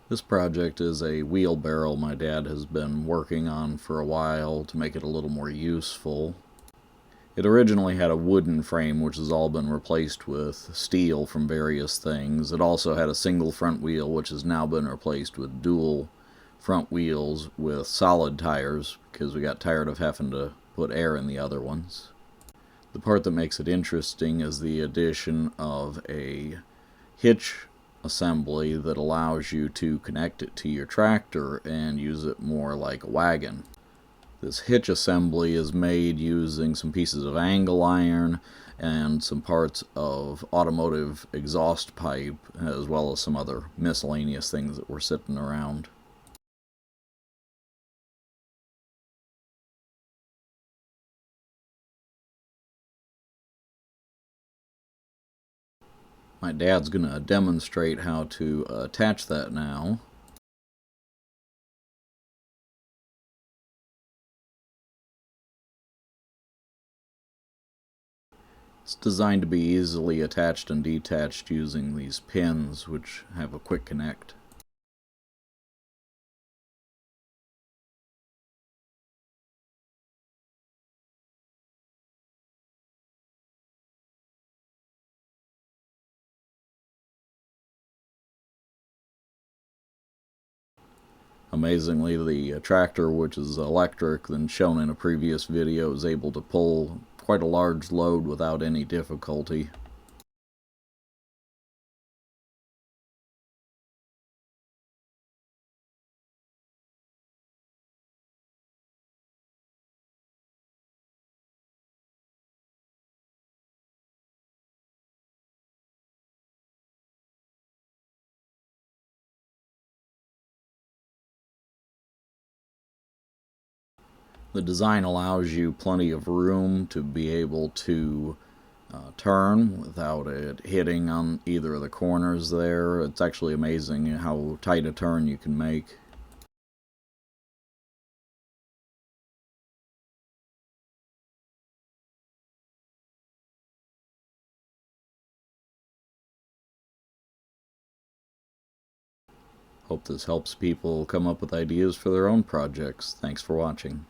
This project is a wheelbarrow my dad has been working on for a while to make it a little more useful. It originally had a wooden frame which has all been replaced with steel from various things. It also had a single front wheel which has now been replaced with dual front wheels with solid tires because we got tired of having to put air in the other ones. The part that makes it interesting is the addition of a hitch assembly that allows you to connect it to your tractor and use it more like a wagon. This hitch assembly is made using some pieces of angle iron and some parts of automotive exhaust pipe, as well as some other miscellaneous things that were sitting around. My dad's going to demonstrate how to attach that now. It's designed to be easily attached and detached using these pins, which have a quick connect. Amazingly, the tractor, which is electric than shown in a previous video, is able to pull quite a large load without any difficulty. The design allows you plenty of room to be able to turn without it hitting on either of the corners there. It's actually amazing how tight a turn you can make. Hope this helps people come up with ideas for their own projects. Thanks for watching.